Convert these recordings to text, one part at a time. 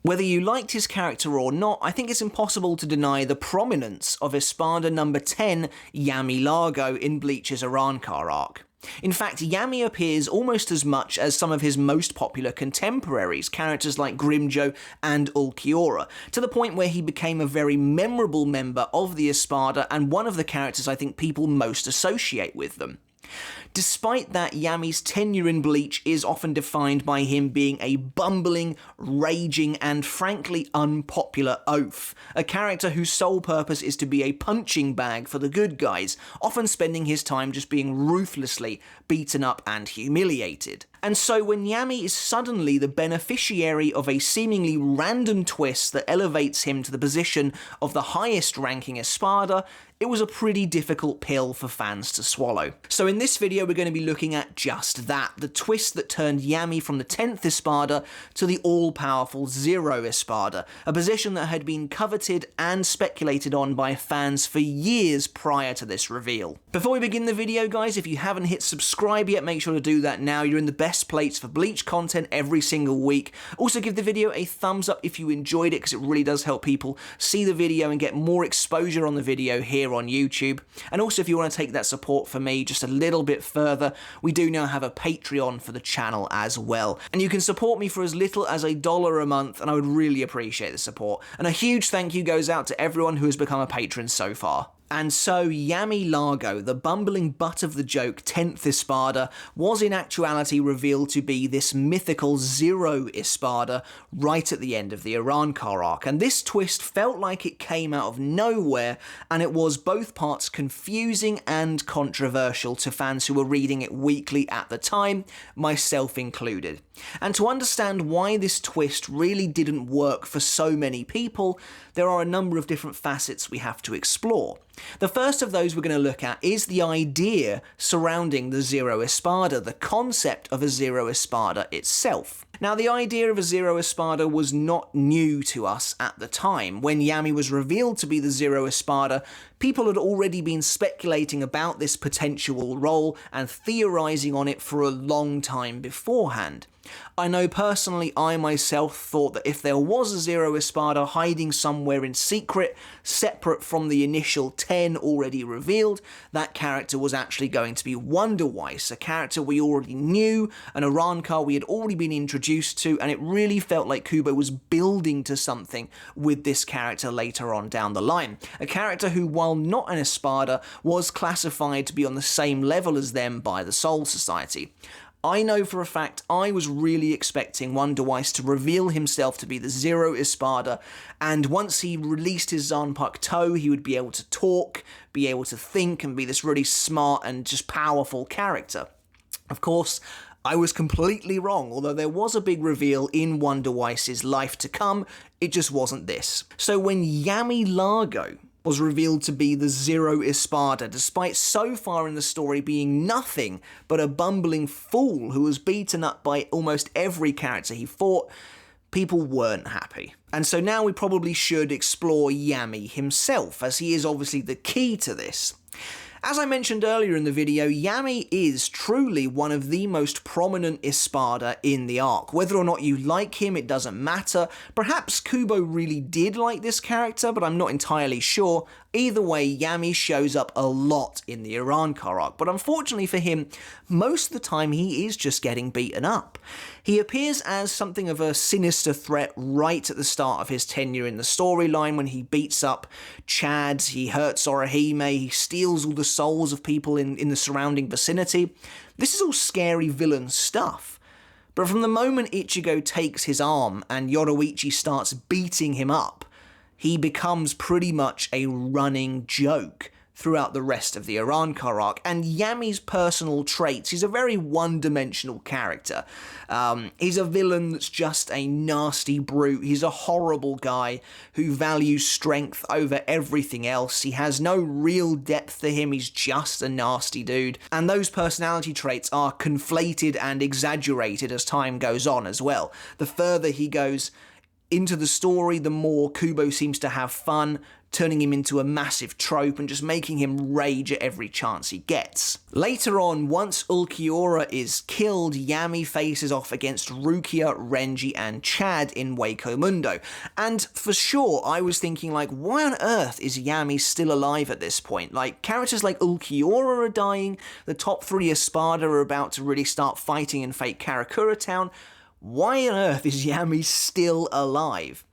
Whether you liked his character or not, I think it's impossible to deny the prominence of Espada number 10, Yammy Llargo, in Bleach's Arrancar arc. In fact, Yammy appears almost as much as some of his most popular contemporaries, characters like Grimmjow and Ulquiorra, to the point where he became a very memorable member of the Espada and one of the characters I think people most associate with them. Despite that, Yammy's tenure in Bleach is often defined by him being a bumbling, raging, and frankly unpopular oaf, a character whose sole purpose is to be a punching bag for the good guys, often spending his time just being ruthlessly beaten up and humiliated. And so when Yammy is suddenly the beneficiary of a seemingly random twist that elevates him to the position of the highest ranking Espada, it was a pretty difficult pill for fans to swallow. So in this video we're going to be looking at just that, the twist that turned Yammy from the 10th Espada to the all-powerful Zero Espada, a position that had been coveted and speculated on by fans for years prior to this reveal. Before we begin the video, guys, if you haven't hit subscribe yet, make sure to do that now. You're in the best place for Bleach content every single week. Also give the video a thumbs up if you enjoyed it, because it really does help people see the video and get more exposure on the video here on YouTube. And also, if you want to take that support for me just a little bit further, we do now have a Patreon for the channel as well. And you can support me for as little as $1 a month, and I would really appreciate the support. And a huge thank you goes out to everyone who has become a patron so far. And so Yammy Llargo, the bumbling butt of the joke 10th Espada, was in actuality revealed to be this mythical Zero Espada right at the end of the Arrancar arc. And this twist felt like it came out of nowhere, and it was both parts confusing and controversial to fans who were reading it weekly at the time, myself included. And to understand why this twist really didn't work for so many people, there are a number of different facets we have to explore. The first of those we're going to look at is the idea surrounding the Zero Espada, the concept of a Zero Espada itself. Now, the idea of a Zero Espada was not new to us at the time. When Yammy was revealed to be the Zero Espada, people had already been speculating about this potential role and theorizing on it for a long time beforehand. I know personally I myself thought that if there was a Zero Espada hiding somewhere in secret, separate from the initial 10 already revealed, that character was actually going to be Wonderweiss, a character we already knew, an Arrancar we had already been introduced to, and it really felt like Kubo was building to something with this character later on down the line. A character who, while not an Espada, was classified to be on the same level as them by the Soul Society. I know for a fact I was really expecting Wonderweiss to reveal himself to be the Zero Espada, and once he released his Zanpakuto toe, he would be able to talk, be able to think, and be this really smart and just powerful character. Of course, I was completely wrong. Although there was a big reveal in Wonderweiss's life to come, it just wasn't this. So when Yammy Llargo was revealed to be the Zero Espada, despite so far in the story being nothing but a bumbling fool who was beaten up by almost every character he fought, people weren't happy. And so now we probably should explore Yammy himself, as he is obviously the key to this. As I mentioned earlier in the video, Yammy is truly one of the most prominent Espada in the arc. Whether or not you like him, it doesn't matter. Perhaps Kubo really did like this character, but I'm not entirely sure. Either way, Yammy shows up a lot in the Arrancar arc, but unfortunately for him, most of the time he is just getting beaten up. He appears as something of a sinister threat right at the start of his tenure in the storyline when he beats up Chad, he hurts Orihime, he steals all the souls of people in the surrounding vicinity. This is all scary villain stuff. But from the moment Ichigo takes his arm and Yoruichi starts beating him up, he becomes pretty much a running joke throughout the rest of the Arrancar arc. And Yammy's personal traits, he's a very one-dimensional character. He's a villain that's just a nasty brute. He's a horrible guy who values strength over everything else. He has no real depth to him. He's just a nasty dude. And those personality traits are conflated and exaggerated as time goes on as well. The further he goes into the story, the more Kubo seems to have fun turning him into a massive trope and just making him rage at every chance he gets. Later on, once Ulquiorra is killed, Yammy faces off against Rukia, Renji, and Chad in Hueco Mundo. And for sure, I was thinking, like, why on earth is Yammy still alive at this point? Like, characters like Ulquiorra are dying, the top 3 Espada are about to really start fighting in fake Karakura Town. Why on earth is Yammy still alive?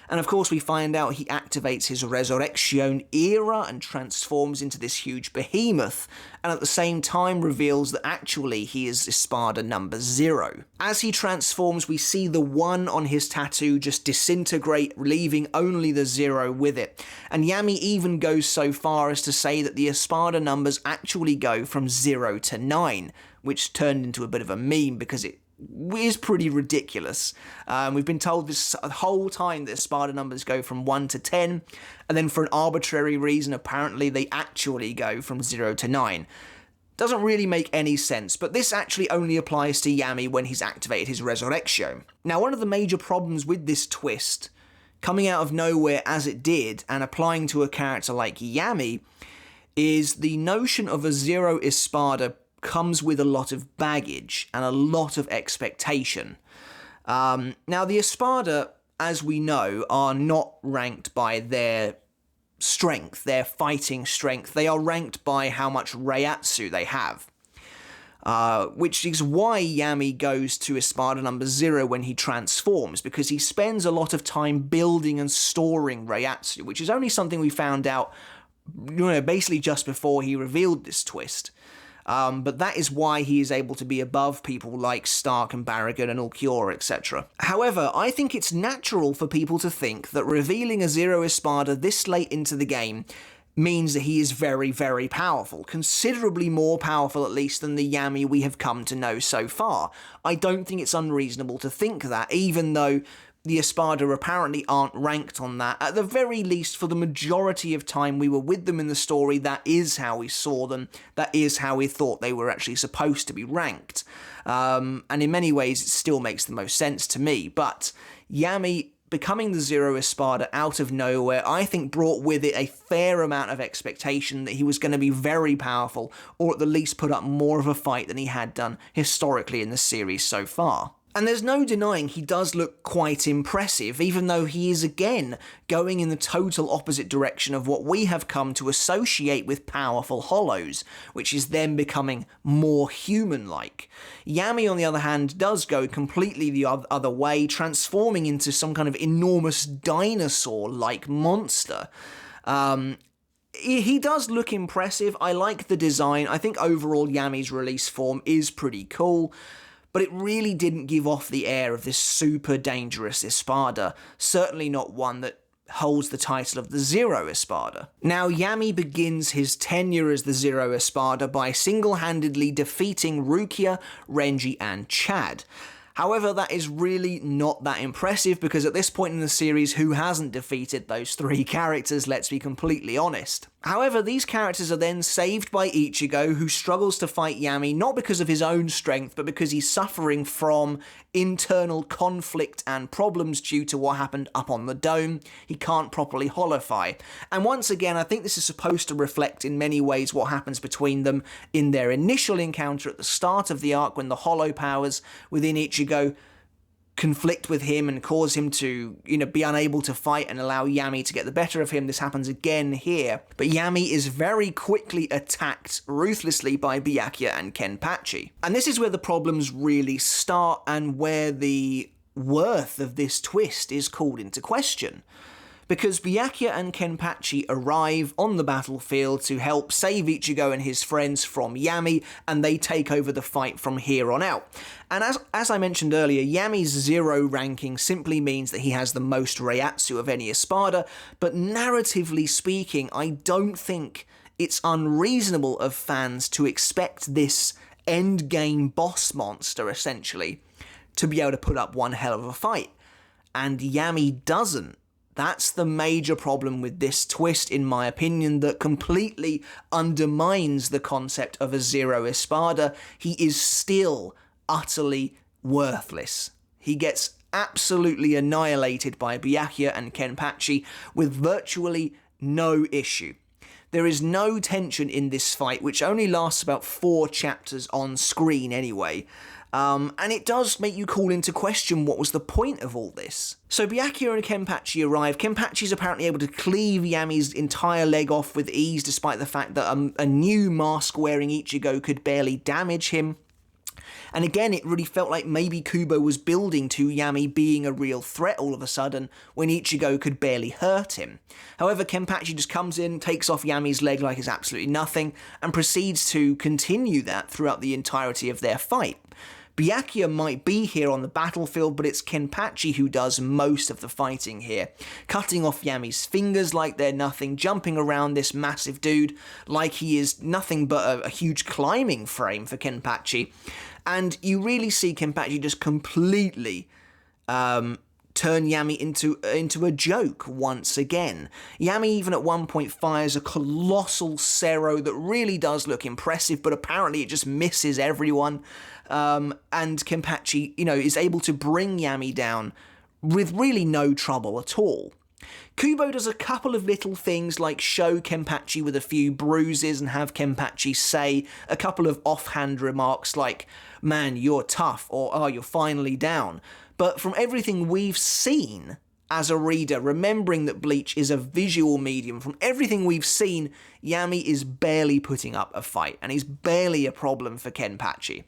And of course we find out he activates his Resurrection era and transforms into this huge behemoth, and at the same time reveals that actually he is Espada number 0. As he transforms, we see the 1 on his tattoo just disintegrate, leaving only the 0 with it. And Yammy even goes so far as to say that the Espada numbers actually go from 0 to 9, which turned into a bit of a meme because it is pretty ridiculous. We've been told this whole time that Espada numbers go from 1 to 10, and then for an arbitrary reason, apparently they actually go from 0 to 9. Doesn't really make any sense, but this actually only applies to Yammy when he's activated his Resurrection. Now, one of the major problems with this twist, coming out of nowhere as it did, and applying to a character like Yammy, is the notion of a Zero Espada comes with a lot of baggage and a lot of expectation. Now, the Espada, as we know, are not ranked by their strength, their fighting strength. They are ranked by how much Reiatsu they have. Which is why Yammy goes to Espada number 0 when he transforms, because he spends a lot of time building and storing Reiatsu, which is only something we found out, basically just before he revealed this twist. But that is why he is able to be above people like Stark and Barragan and Ulquiorra, etc. However, I think it's natural for people to think that revealing a Zero Espada this late into the game means that he is very, very powerful, considerably more powerful at least than the Yammy we have come to know so far. I don't think it's unreasonable to think that, even though the Espada apparently aren't ranked on that. At the very least, for the majority of time we were with them in the story, that is how we saw them, that is how we thought they were actually supposed to be ranked. And in many ways, it still makes the most sense to me. But Yammy becoming the Zero Espada out of nowhere, I think brought with it a fair amount of expectation that he was going to be very powerful, or at the least put up more of a fight than he had done historically in the series so far. And there's no denying he does look quite impressive, even though he is again going in the total opposite direction of what we have come to associate with powerful hollows, which is them becoming more human-like. Yammy, on the other hand, does go completely the other way, transforming into some kind of enormous dinosaur-like monster. He does look impressive. I like the design. I think overall Yammy's release form is pretty cool. But it really didn't give off the air of this super dangerous Espada, certainly not one that holds the title of the Zero Espada. Now, Yammy begins his tenure as the Zero Espada by single-handedly defeating Rukia, Renji, and Chad. However, that is really not that impressive, because at this point in the series, who hasn't defeated those 3 characters, let's be completely honest. However, these characters are then saved by Ichigo, who struggles to fight Yammy not because of his own strength, but because he's suffering from internal conflict and problems due to what happened up on the dome. He can't properly holofy. And once again, I think this is supposed to reflect in many ways what happens between them in their initial encounter at the start of the arc, when the hollow powers within Ichigo conflict with him and cause him to, be unable to fight and allow Yammy to get the better of him. This happens again here. But Yammy is very quickly attacked ruthlessly by Byakuya and Kenpachi. And this is where the problems really start, and where the worth of this twist is called into question. Because Byakuya and Kenpachi arrive on the battlefield to help save Ichigo and his friends from Yammy, and they take over the fight from here on out. And as I mentioned earlier, Yammy's 0 ranking simply means that he has the most Reiatsu of any Espada, but narratively speaking, I don't think it's unreasonable of fans to expect this endgame boss monster, essentially, to be able to put up one hell of a fight. And Yammy doesn't. That's the major problem with this twist, in my opinion, that completely undermines the concept of a Zero Espada. He is still utterly worthless. He gets absolutely annihilated by Byakuya and Kenpachi with virtually no issue. There is no tension in this fight, which only lasts about 4 chapters on screen anyway. And it does make you call into question what was the point of all this. So Byakuya and Kenpachi arrive. Kenpachi's apparently able to cleave Yammy's entire leg off with ease, despite the fact that a new mask-wearing Ichigo could barely damage him. And again, it really felt like maybe Kubo was building to Yammy being a real threat all of a sudden, when Ichigo could barely hurt him. However, Kenpachi just comes in, takes off Yammy's leg like it's absolutely nothing, and proceeds to continue that throughout the entirety of their fight. Byakuya might be here on the battlefield, but it's Kenpachi who does most of the fighting here, cutting off Yammy's fingers like they're nothing, jumping around this massive dude like he is nothing but a huge climbing frame for Kenpachi. And you really see Kenpachi just completely turn Yammy into a joke once again. Yammy even at one point fires a colossal Zero that really does look impressive, but apparently it just misses everyone. And Kenpachi, is able to bring Yammy down with really no trouble at all. Kubo does a couple of little things like show Kenpachi with a few bruises and have Kenpachi say a couple of offhand remarks like, "Man, you're tough," or "Oh, you're finally down." But from everything we've seen as a reader, remembering that Bleach is a visual medium, from everything we've seen, Yammy is barely putting up a fight, and he's barely a problem for Kenpachi.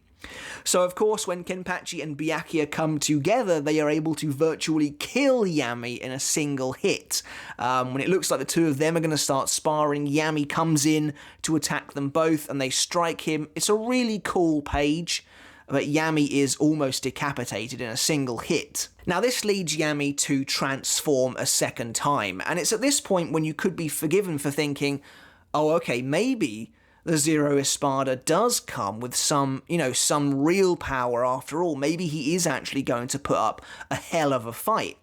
So of course, when Kenpachi and Byakuya come together, they are able to virtually kill Yammy in a single hit. When it looks like the two of them are going to start sparring, Yammy comes in to attack them both, and they strike him. It's a really cool page, but Yammy is almost decapitated in a single hit. Now this leads Yammy to transform a second time, and it's at this point when you could be forgiven for thinking, oh okay, maybe the Zero Espada does come with some real power after all. Maybe he is actually going to put up a hell of a fight.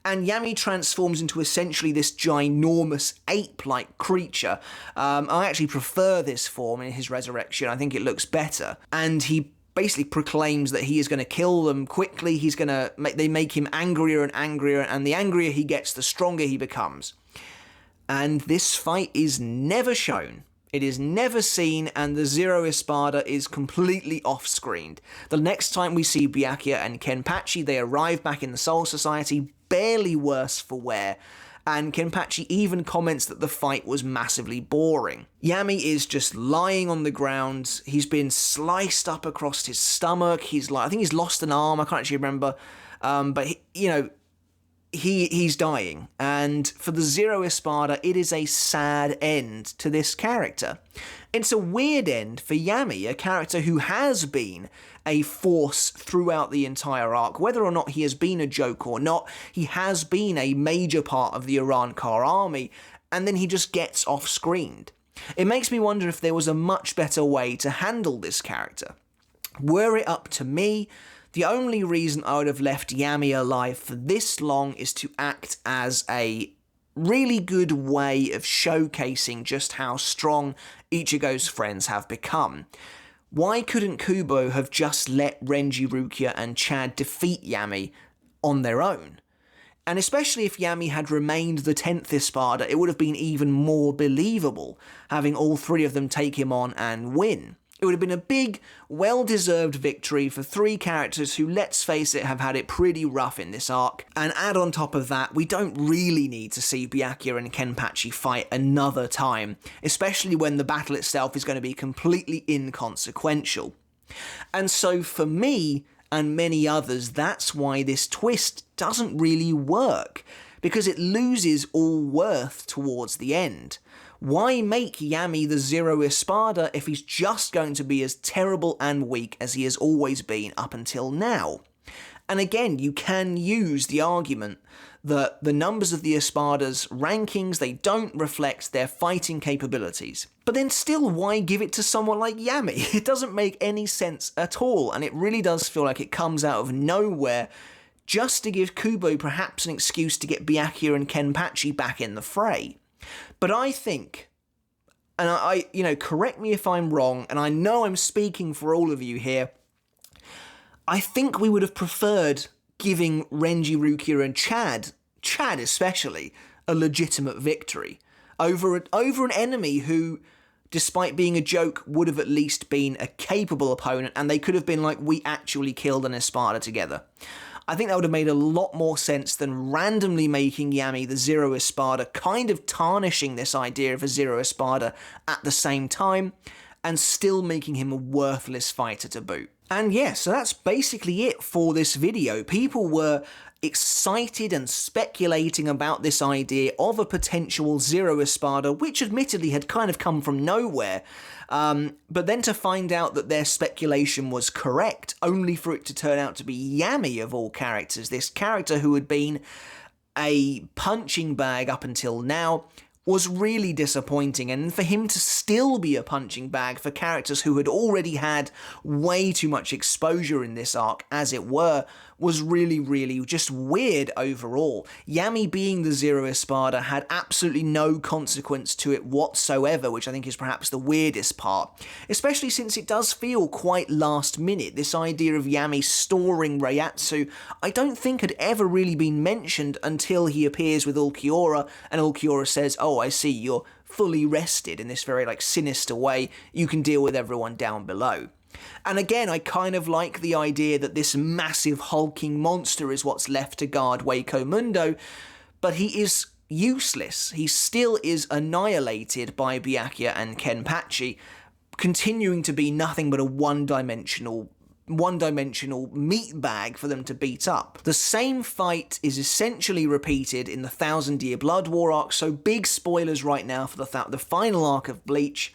And Yammy transforms into essentially this ginormous ape-like creature. I actually prefer this form in his resurrection. I think it looks better. And he basically proclaims that he is going to kill them quickly. They make him angrier and angrier, and the angrier he gets, the stronger he becomes. And this fight is never shown. It is never seen, and the Zero Espada is completely off-screened. The next time we see Byakuya and Kenpachi, they arrive back in the Soul Society, barely worse for wear, and Kenpachi even comments that the fight was massively boring. Yammy is just lying on the ground. He's been sliced up across his stomach. I think he's lost an arm. I can't actually remember. But he's dying. And for the Zero Espada, it is a sad end to this character. It's a weird end for Yammy, a character who has been a force throughout the entire arc. Whether or not he has been a joke or not, he has been a major part of the Arrancar army, and then he just gets off-screened. It makes me wonder if there was a much better way to handle this character. Were it up to me, the only reason I would have left Yammy alive for this long is to act as a really good way of showcasing just how strong Ichigo's friends have become. Why couldn't Kubo have just let Renji, Rukia and Chad defeat Yammy on their own? And especially if Yammy had remained the 10th Espada, it would have been even more believable, having all three of them take him on and win. It would have been a big, well-deserved victory for three characters who, let's face it, have had it pretty rough in this arc. And add on top of that, we don't really need to see Byakuya and Kenpachi fight another time, especially when the battle itself is going to be completely inconsequential. And so for me, and many others, that's why this twist doesn't really work, because it loses all worth towards the end. Why make Yammy the Zero Espada if he's just going to be as terrible and weak as he has always been up until now? And again, you can use the argument that the numbers of the Espada's rankings, they don't reflect their fighting capabilities. But then still, why give it to someone like Yammy? It doesn't make any sense at all, and it really does feel like it comes out of nowhere just to give Kubo perhaps an excuse to get Byakuya and Kenpachi back in the fray. But I think, and I correct me if I'm wrong, and I know I'm speaking for all of you here, I think we would have preferred giving Renji, Rukia and Chad especially, a legitimate victory. over an enemy who, despite being a joke, would have at least been a capable opponent, and they could have been like, we actually killed an Espada together. I think that would have made a lot more sense than randomly making Yammy the Zero Espada, kind of tarnishing this idea of a Zero Espada at the same time, and still making him a worthless fighter to boot. And yeah, so that's basically it for this video. People were excited and speculating about this idea of a potential Zero Espada, which admittedly had kind of come from nowhere, but then to find out that their speculation was correct, only for it to turn out to be Yammy of all characters, this character who had been a punching bag up until now, was really disappointing, and for him to still be a punching bag for characters who had already had way too much exposure in this arc, as it were, was really, really just weird overall. Yammy being the Zero Espada had absolutely no consequence to it whatsoever, which I think is perhaps the weirdest part, especially since it does feel quite last minute. This idea of Yammy storing Reiatsu, I don't think had ever really been mentioned until he appears with Ulquiorra, and Ulquiorra says, oh, I see, you're fully rested in this very, sinister way, you can deal with everyone down below. And again, I kind of like the idea that this massive hulking monster is what's left to guard Hueco Mundo, but he is useless. He still is annihilated by Byakuya and Kenpachi, continuing to be nothing but a one-dimensional meat bag for them to beat up. The same fight is essentially repeated in the 1000-Year Blood War arc, so big spoilers right now for the final arc of Bleach,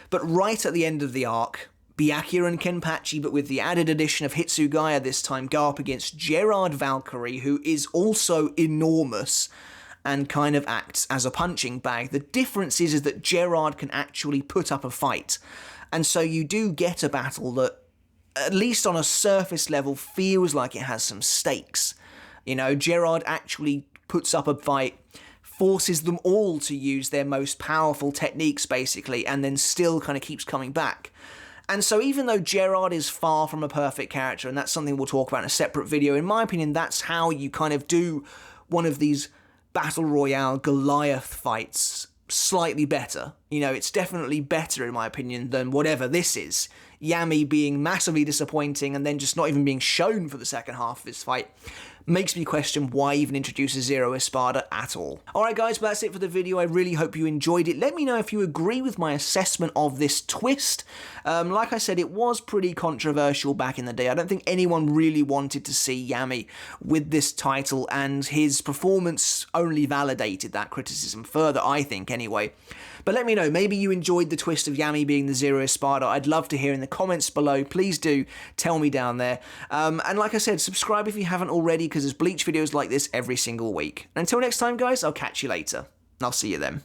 but right at the end of the arc, Byakuya and Kenpachi, but with the added addition of Hitsugaya this time, go up against Gerard Valkyrie, who is also enormous and kind of acts as a punching bag. The difference is that Gerard can actually put up a fight, and so you do get a battle that, at least on a surface level, feels like it has some stakes. You know, Gerard actually puts up a fight, forces them all to use their most powerful techniques, basically, and then still kind of keeps coming back. And so even though Gerard is far from a perfect character, and that's something we'll talk about in a separate video, in my opinion, that's how you kind of do one of these Battle Royale Goliath fights slightly better. You know, it's definitely better, in my opinion, than whatever this is. Yammy being massively disappointing and then just not even being shown for the second half of this fight makes me question why even introduce a Zero Espada at all. Alright guys, but that's it for the video. I really hope you enjoyed it. Let me know if you agree with my assessment of this twist. Like I said, it was pretty controversial back in the day. I don't think anyone really wanted to see Yammy with this title, and his performance only validated that criticism further, I think, anyway. But let me know, maybe you enjoyed the twist of Yammy being the Zero Espada. I'd love to hear in the comments below. Please do tell me down there. And like I said, subscribe if you haven't already, because there's Bleach videos like this every single week. And until next time, guys, I'll catch you later. And I'll see you then.